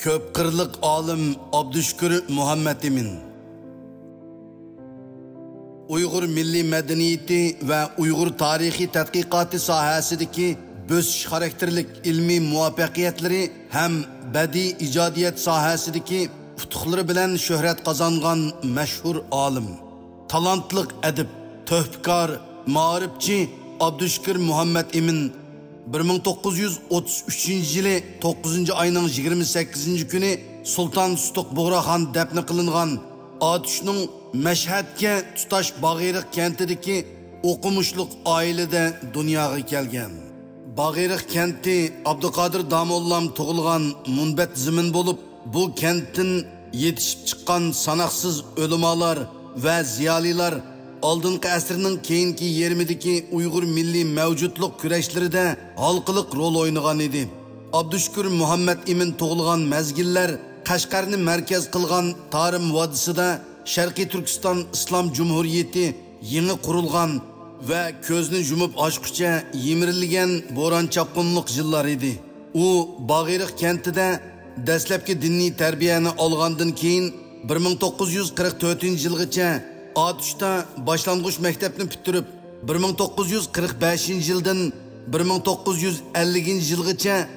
Köp qırlıq alim Abdüşkür Muhammed Emin. Uyghur milli medeniyeti ve Uyghur tarihi tədqiqatı sahəsidəki bösüş xarakterlik ilmi muvaffaqiyatları hem bədii icadiyat sahəsidəki utuqları bilen şöhret qazanğan məşhur alim, talantlıq edib, töhbkar, mağribçi Abdüşkür Muhammed Emin 1933 yılı 9. ayının 28. günü Sultan Sutuq Buğraxan dəfni qılınğan Atuş'un Məşhədkə tutaş Bağırıq kentideki okumuşluq ailede dünyaya gelgen. Bağırıq kenti Abdülkadir Damollam tuğulğan munbet zimin bolup bu kentin yetişip çıkan sanaksız ölümalar ve ziyaliler aldınqı əsrinin keyinki yerimideki Uyghur milli mevcutluk küreşlerinde halkılık rol oynagan idi. Abdüşkür Muhammed Emin tuğulğan mezgiller Qashqarni merkez qılğan Tarım Vadisida Şərqi Türkistan İslam Cumhuriyeti yeni kurulgan ve közünü jumup açqıça yemirilgen boran çapqınlıq yıllar idi. U Bağırıq kentide dastlabki dinni terbiyeni alğandan keyin 1944 yılgacha Atuş'ta başlangıç mektebini bitirip 1945 yıldan 1950 yılgacha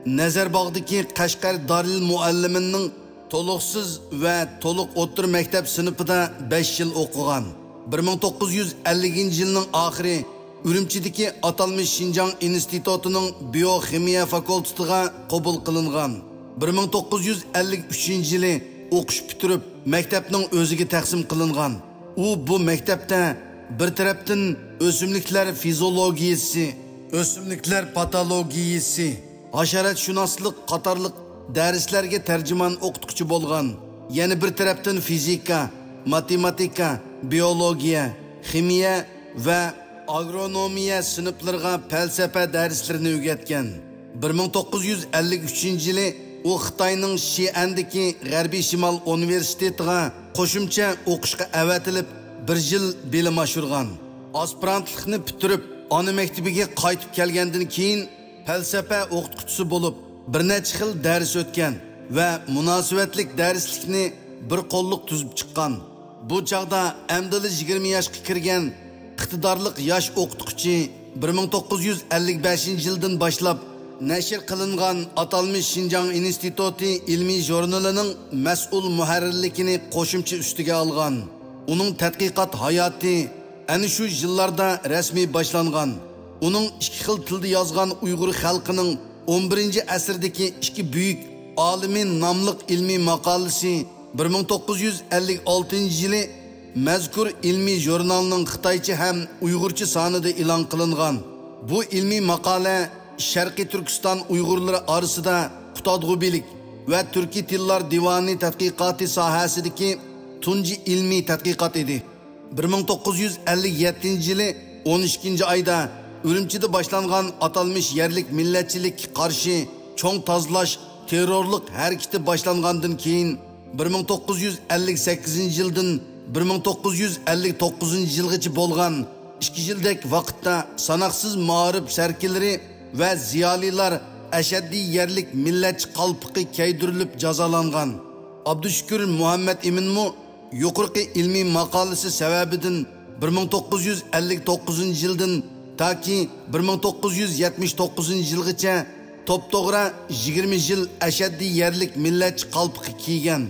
Nazarbağ'daki Qashqar Darül Mualliminning toluqsiz ve toluq o'ttir mektep sınıfıda 5 yıl okugan. 1950 yılının ahiri Ürümçideki atalmış Şinjan İnstitutu'nun Biyokimiya Fakültetiga qabul qilingan. 1953 yılı o'qish bitirib mektepning o'ziga taqsim qilingan. U bu mektepte bir tarafdan o'simliklar fiziologiyasi, o'simliklar patologiyasi, haşeratşünaslık qatarlıq derslerge tercüman o'qituvchi bo'lgan. Yani bir tarafdan fizika, matematika, biyologiya, ximiya ve agronomiya sınıflarga felsefe derslerini öğretken. 1953 yılı o Xitayning Xi'andagi G'arbiy Shimol universitetiga qo'shimcha o'qishga avatilib bir yil bilim oshirgan. Aspirantlikni bitirib, ona maktabiga qaytib kelgandan keyin felsefe o'qituvchisi bo'lib, bir necha xil ders o'tgan ve münasebetlik derslikni bir qo'lliq tuzib chiqqan. Bu chaqda amdili 20 yoshga kirgan iqtidorli yosh o'qituvchi 1955 yildan boshlab nashr qilingan atalmış Şinjan İnstitutu ilmiy jurnalining mas'ul muharrirligini qo'shimcha ustiga olgan. Uning tadqiqot hayoti ana shu yillarda rasmiy boshlangan. Uning ikki xil tilda yozgan Uyg'ur xalqining 11. asrdagi ikki büyük alimin namlıq ilmi makalesi 1956 yılı mezkur ilmi jurnalının Xitaycha hem Uygurcha sonida e'lon qilingan. Bu ilmi makale Şərqi Türkistan Uygurları arasında Qutadğubilik ve Türkiy Tillar Divani tədqiqatı sahəsidəki tunji ilmi tədqiqat idi. 1957 yılı 12. ayda Ürümçide başlangan atalmış yerlik milletçilik karşı çoğ tazlaş terörlük hareketi başlangandan keyin 1958 yıldan 1959 yılgacha bo'lgan 2 yildek vaqtda sanaksız mağrib serkileri ve ziyaliler eşeddi yerlik milletçi qalpıqı keydirilip jazalangan. Abdüşkür Muhammed Emin mu yuqorqi ilmi makalesi sebebidin 1959 yıldan ta ki 1979 yılgacha top-to'g'ri 20 yil ashaddi yerlik millatchi qalpıqı kiygan.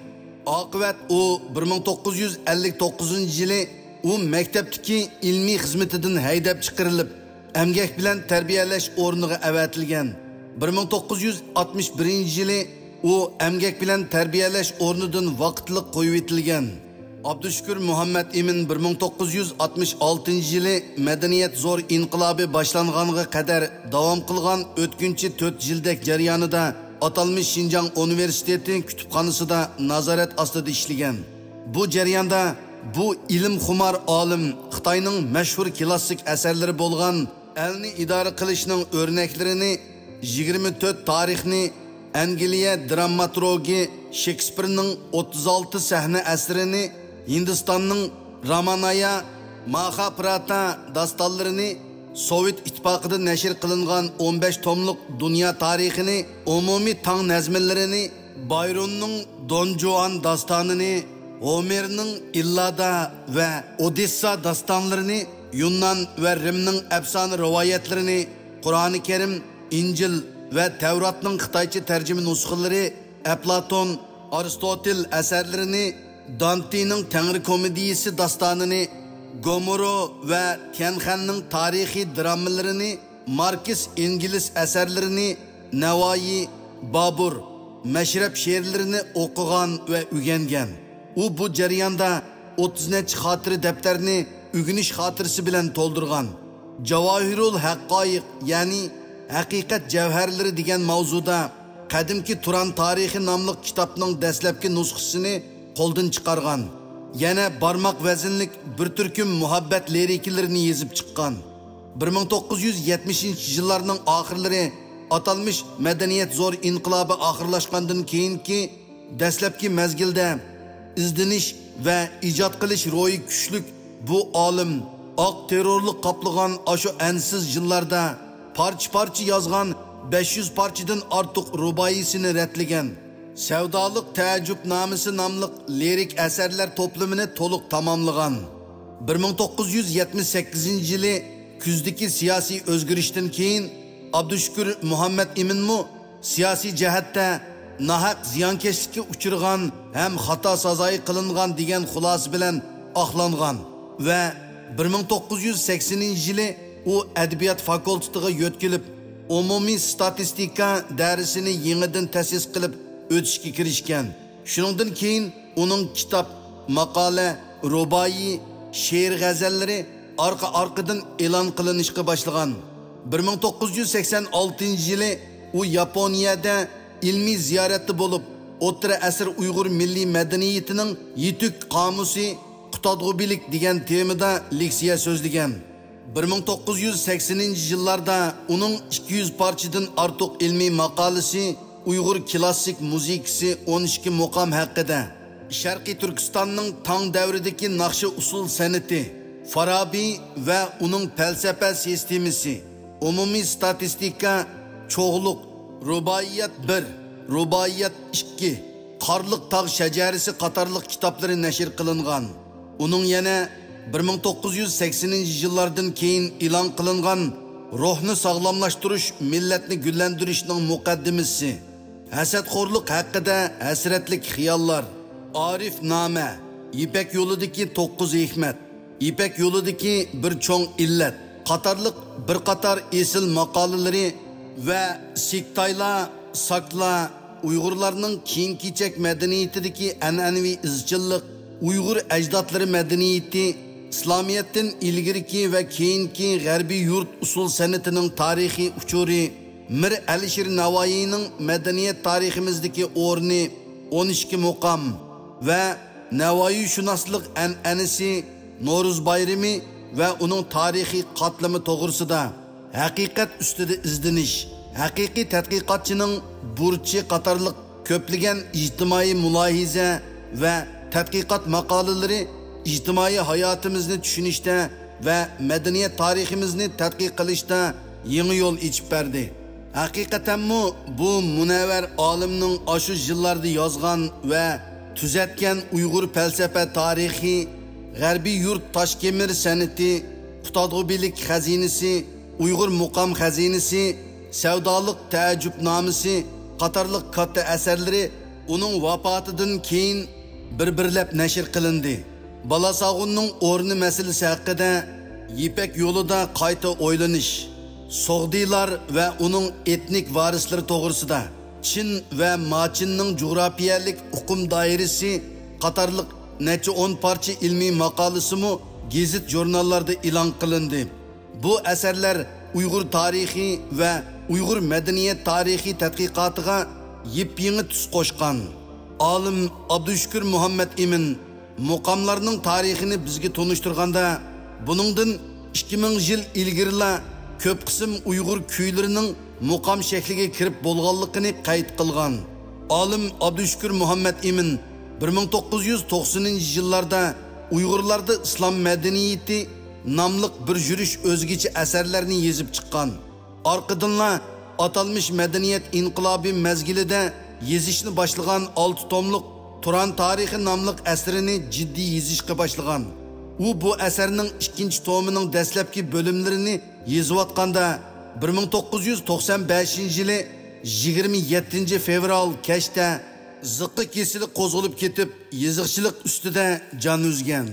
Oqibat u 1959 yılı u maktabdagi ilmiy xizmatidan haydab chiqarilib, emgak bilan tarbiyalash o'rniga avatilgan. 1961 yılı u emgak bilan tarbiyalash o'rnidan vaqtliq qo'yib etilgan. Abdüşkür Muhammed Emin 1966 yılı medeniyet zor inqilobi boshlanganiga qadar davom qilgan o'tkinchi 4 yildek jarayonida atalmış Şinjan Universiteti kütüphanasida nazorat ostida ishlagan. Bu jarayonda bu ilm xumar olim Xitoyning mashhur klassik asarlari bo'lgan elni idora qilishning o'rnaklarini 24 tarixni Angliya dramaturgi Shakespeare'ning 36 sahna asrini Hindistanning Ramanaya Mahabharata dastanlarini Sovet İttifaqıda nəşr qılınğan 15 tomluq dünya tarixini, umumi tang nəzmələrini Byron'ның Don Juan dastanını, Homer'ның İllada ve Odessa dastanlarını, Yunan ve Rim'nin efsane rivayetlerini, Kur'an-ı Kerim, İncil ve Tevrat'ның Xitaycha tercüme nusxaları, Platon, Aristotel eserlerini, Dante'nin Tengri Komediyesi dastanını, Gomorro ve Tianhan'ның tarihi dramalarını, Marcus İngiliz eserlerini, Nevai, Babur, Meşrep şiirlerini okugan ve ügengen. U bu jarayonda 30 necha xotira daftarini ügüniş xotırası bilen toldurgan. Javahirul Haqqaiq, yani haqiqat javharlari degan mavzuda qadimki Turan tarixi nomli kitobning dastlabki nusxasini qo'ldan chiqargan. Yana barmoq vaznlik bir turkum muhabbat liriklarini yozib chiqqan. 1970-yillarning oxirlari atalmış medeniyet zor inqilobi oxirlashgandan keyinki dastlabki mezgilda izdinish ve ijod qilish ro'yi kuchlik bu olim oq terrorlik qoplagan ashu ansiz yillarda parcha yozgan 500 parchadan ortiq ruboyisini ratlagan. Savdoliq Taajjubnomasi nomli lirik asarlar to'plamini to'liq tamomlagan. 1978-yili kuzdagi siyosiy o'zgarishdan keyin Abdushukur Muhammad Iminmu siyosiy jihatda nahaq ziyonkashlikka uchirgan ham xato sazoyi qilingan degan xulosa bilan oqlangan va 1980-yili u adabiyot fakultetiga yo'tkilib umumiy statistika darsini yangidan ta'sis qilib o'tishga kirishgan. Shuningdan keyin uning kitob, maqola, ruboiy, she'r g'azallari orqa-orqadan e'lon qilinishga boshlagan. 1986-yili u Yaponiyada ilmiy ziyoratda bo'lib, O'rta asr Uyg'ur milliy madaniyatining yetuk qomusi qutadg'ubilik degan temada leksiya so'zlagan. 1980-yillarda uning 200 parchadan ortiq ilmiy maqolasi Uyg'ur klassik muzikasi 12 muqom haqida, Sharqiy Turkistonning tong davridagi naqshi usul san'ati, Farabi va uning falsafa sistemasi, umumiy statistika, çoğuluk, ruboiyat 1, ruboiyat 2, Qarliq tog' shajarasi qatorliq kitobları nashr qilingan. Uning yana 1980-yillardan keyin e'lon qilingan ruhni sog'lomlashtirish, millatni gullantirishning muqaddimasi, hasadxo'rlik haqida hasratlik xiyollar, Arifnoma, Ipak yo'lidagi 9 hikmat, Ipak yo'lidagi bir cho'ng illat qatorliq bir qator esil maqolalari va Siktayla, Sakla, Uyg'urlarning kiyim-kechak madaniyatidagi an'anaviy izchillik, Uyg'ur ajdodlari madaniyati, İslamiyatdan ilgirki va keyingi g'arbiy yurt usul san'atining tarixiy uchuri, Mir Alisher Navoiyning madaniyat tariximizdagi o'rni 12 muqam va Navoiyshunoslik an'anasi, No'ruz bayrami ve onun tarihi qatlami to'g'risida haqiqat ustida izdinish, haqiqiy tadqiqotchining burchi qatorliq ko'plagan ijtimoiy mulohiza va tadqiqot maqolalari ijtimoiy hayotimizni tushunishda va madaniyat tariximizni tadqiq qilishda yangi yo'l ochib berdi. Haqiqatanmi bu munavvar olimning ashu yillarda yozgan va tuzatgan Uyg'ur falsafa tarixi, G'arbiy yurt toshkemir san'ati, qutadg'ubilik xazinasi, Uyg'ur muqam xazinasi, savdoliq taajjubnomasi qatorliq katta asarlari uning vafotidan keyin bir-birlab nashr qilindi. Balasag'unning o'rni masalasi haqida, Ipak yo'lida qayta o'ylanish, So'g'diylar va uning etnik varislari to'g'risida, Chin va Machinning jug'rafiyalik hukm doirasi qatorliq necha 10 parcha ilmiy maqolasimi gazet jurnallarda e'lon qilindi. Bu asarlar Uyg'ur tarixi va Uyg'ur madaniyat tarixi tadqiqotiga yep-yangi tus qo'shgan. Olim Abdushukur Muhammad Imin muqamlarning tarixini bizga tunishtirganda, buningdan 2000 yil ilgirila ko'p qism Uyg'ur kuylarining muqam shakliga kirib bo'lganligini qayd qilgan. Olim Abdushukur Muhammad Imin 1990-yillarda Uyg'urlarda islom madaniyati nomli bir yurish o'zgacha asarlarni yozib chiqqan. Orqadanla atalmış medeniyet inqilobi mezgilida yezishni boshlagan 6 tomliq Turan tarixi nomli asrini jiddiy yezishga boshlagan. U bu asarning 2 tomining dastlabki bo'limlarini yezayotganda 1995-yili 27 fevral kechda ziqqa kesili qo'zg'alib ketib, yeziqchilik ustida jon uzgan.